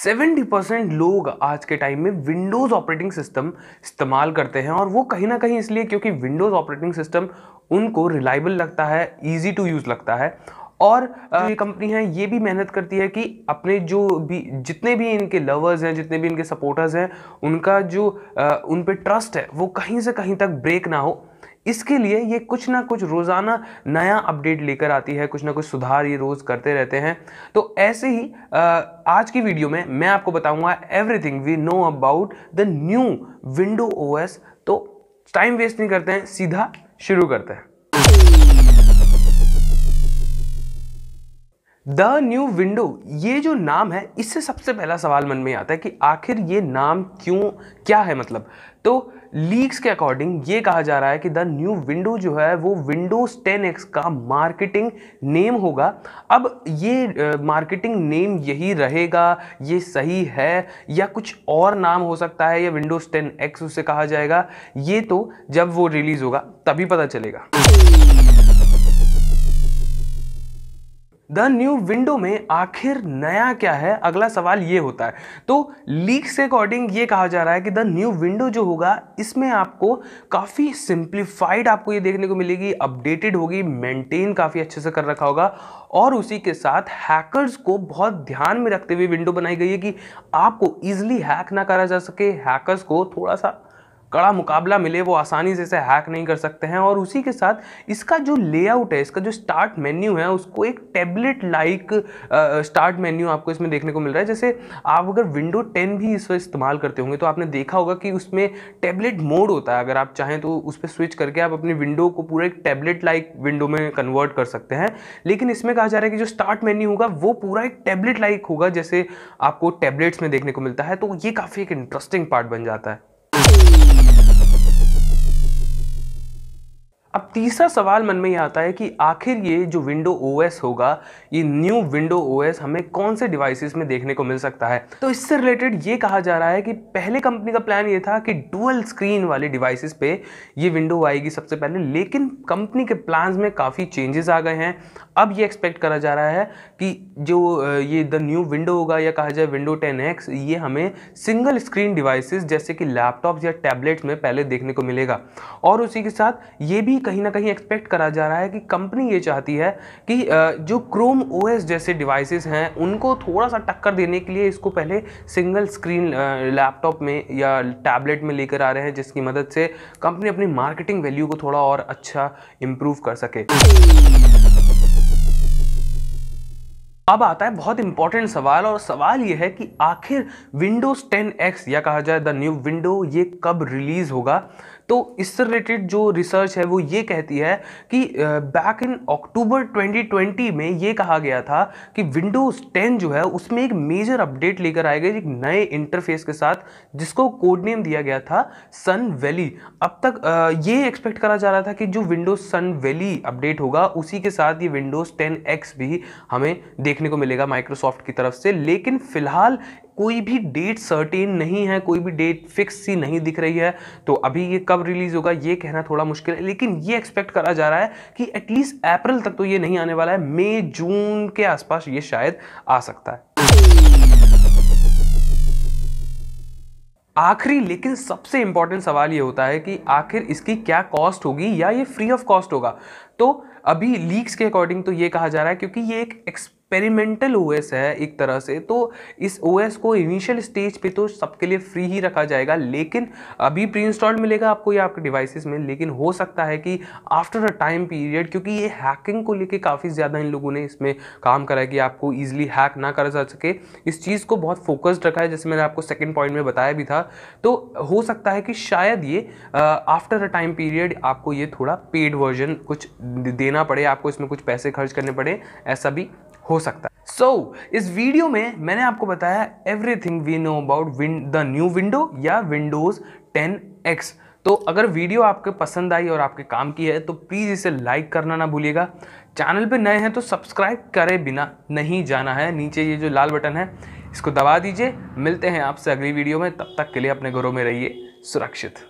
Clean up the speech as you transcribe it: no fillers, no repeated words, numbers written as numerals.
70% लोग आज के टाइम में विंडोज़ ऑपरेटिंग सिस्टम इस्तेमाल करते हैं और वो कहीं ना कहीं इसलिए क्योंकि विंडोज़ ऑपरेटिंग सिस्टम उनको रिलायबल लगता है, इजी टू यूज़ लगता है। और ये कंपनी है ये भी मेहनत करती है कि अपने जो भी जितने भी इनके लवर्स हैं, जितने भी इनके सपोर्टर्स हैं, उनका जो उन पे ट्रस्ट है वो कहीं से कहीं तक ब्रेक ना हो। इसके लिए ये कुछ ना कुछ रोज़ाना नया अपडेट लेकर आती है, कुछ ना कुछ सुधार ये रोज़ करते रहते हैं। तो ऐसे ही आज की वीडियो में मैं आपको बताऊंगा everything we know about the new window OS. तो टाइम वेस्ट नहीं करते हैं, सीधा शुरू करते हैं। द न्यू विंडो, ये जो नाम है इससे सबसे पहला सवाल मन में आता है कि आखिर ये नाम क्यों, क्या है मतलब। तो लीक्स के अकॉर्डिंग ये कहा जा रहा है कि द न्यू विंडो जो है वो विंडोज 10X का मार्केटिंग नेम होगा। अब ये मार्केटिंग नेम यही रहेगा, ये सही है या कुछ और नाम हो सकता है या विंडोज 10X उसे कहा जाएगा, ये तो जब वो रिलीज होगा तभी पता चलेगा। द न्यू विंडो में आखिर नया क्या है, अगला सवाल ये होता है। तो लीक्स के अकॉर्डिंग ये कहा जा रहा है कि द न्यू विंडो जो होगा इसमें आपको काफ़ी सिंप्लीफाइड आपको ये देखने को मिलेगी, अपडेटेड होगी, मेंटेन काफ़ी अच्छे से कर रखा होगा। और उसी के साथ हैकर्स को बहुत ध्यान में रखते हुए विंडो बनाई गई है कि आपको ईजिली हैक ना करा जा सके, हैकर्स को थोड़ा सा कड़ा मुकाबला मिले, वो आसानी से इसे हैक नहीं कर सकते हैं। और उसी के साथ इसका जो लेआउट है, इसका जो स्टार्ट मेन्यू है, उसको एक टैबलेट लाइक स्टार्ट मेन्यू आपको इसमें देखने को मिल रहा है। जैसे आप अगर विंडो 10 भी इस इस्तेमाल करते होंगे तो आपने देखा होगा कि उसमें टैबलेट मोड होता है। अगर आप चाहें तो उस पर स्विच करके आप अपनी विंडो को पूरा एक टैबलेट लाइक विंडो में कन्वर्ट कर सकते हैं। लेकिन इसमें कहा जा रहा है कि जो स्टार्ट मेन्यू होगा वो पूरा एक टैबलेट लाइक होगा, जैसे आपको टैबलेट्स में देखने को मिलता है। तो ये काफ़ी एक इंटरेस्टिंग पार्ट बन जाता है। अब तीसरा सवाल मन में ये आता है कि आखिर ये जो विंडो ओएस होगा, ये न्यू विंडो ओएस हमें कौन से डिवाइसेस में देखने को मिल सकता है। तो इससे रिलेटेड ये कहा जा रहा है कि पहले कंपनी का प्लान ये था कि डुअल स्क्रीन वाले डिवाइसेस पे ये विंडो आएगी सबसे पहले, लेकिन कंपनी के प्लान्स में काफ़ी चेंजेस आ गए हैं। अब ये एक्सपेक्ट करा जा रहा है कि जो ये द न्यू विंडो होगा या कहा जाए विंडो 10X, ये हमें सिंगल स्क्रीन डिवाइसेस जैसे कि लैपटॉप्स या टैबलेट्स में पहले देखने को मिलेगा। और उसी के साथ ये भी कहीं ना कहीं एक्सपेक्ट करा जा रहा है कि कंपनी ये चाहती है कि जो क्रोम ओएस जैसे डिवाइसेस हैं उनको थोड़ा सा टक्कर देने के लिए इसको पहले सिंगल स्क्रीन लैपटॉप में या टैबलेट में लेकर आ रहे हैं, जिसकी मदद से कंपनी अपनी मार्केटिंग वैल्यू को थोड़ा और अच्छा इंप्रूव कर सके। अब आता है बहुत इंपॉर्टेंट सवाल, और सवाल यह है कि आखिर विंडोज 10X या कहा जाए द न्यू विंडो ये कब रिलीज होगा। तो इससे रिलेटेड जो रिसर्च है वो ये कहती है कि बैक इन अक्टूबर 2020 में ये कहा गया था कि विंडोज 10 जो है उसमें एक मेजर अपडेट लेकर आएगा एक नए इंटरफेस के साथ, जिसको कोड नेम दिया गया था सन वैली। अब तक ये एक्सपेक्ट करा जा रहा था कि जो विंडोज सन वैली अपडेट होगा उसी के साथ ये विंडोज 10X भी हमें देखने को मिलेगा माइक्रोसॉफ्ट की तरफ से। लेकिन फिलहाल कोई भी डेट सर्टेन नहीं है, कोई भी डेट फिक्स सी नहीं दिख रही है। तो अभी ये कब रिलीज होगा ये कहना थोड़ा मुश्किल है, लेकिन ये एक्सपेक्ट करा जा रहा है कि एटलीस्ट अप्रैल तक तो ये नहीं आने वाला है, मई जून के आसपास ये शायद आ सकता है। आखिरी लेकिन सबसे इंपॉर्टेंट सवाल ये होता है कि आखिर इसकी क्या कॉस्ट होगी या ये फ्री ऑफ कॉस्ट होगा। तो अभी लीक्स के अकॉर्डिंग तो ये कहा जा रहा है क्योंकि ये एक एक्सपेरिमेंटल ओएस है एक तरह से, तो इस ओएस को इनिशियल स्टेज पे तो सबके लिए फ्री ही रखा जाएगा, लेकिन अभी प्री इंस्टॉल्ड मिलेगा आपको या आपके डिवाइसेस में। लेकिन हो सकता है कि आफ्टर अ टाइम पीरियड, क्योंकि ये हैकिंग को लेके काफ़ी ज़्यादा इन लोगों ने इसमें काम करा है कि आपको ईजिली हैक ना करा जा सके, इस चीज़ को बहुत फोकस्ड रखा है, जैसे मैंने आपको सेकेंड पॉइंट में बताया भी था। तो हो सकता है कि शायद ये आफ्टर अ टाइम पीरियड आपको ये थोड़ा पेड वर्जन कुछ देना पड़े, आपको इसमें कुछ पैसे खर्च करने पड़े, ऐसा भी हो सकता है। सो इस वीडियो में मैंने आपको बताया everything we know about the new window या विंडोज 10X। तो अगर वीडियो आपको पसंद आई और आपके काम की है तो प्लीज़ इसे लाइक करना ना भूलिएगा। चैनल पे नए हैं तो सब्सक्राइब करे बिना नहीं जाना है, नीचे ये जो लाल बटन है इसको दबा दीजिए। मिलते हैं आपसे अगली वीडियो में, तब तक के लिए अपने घरों में रहिए सुरक्षित।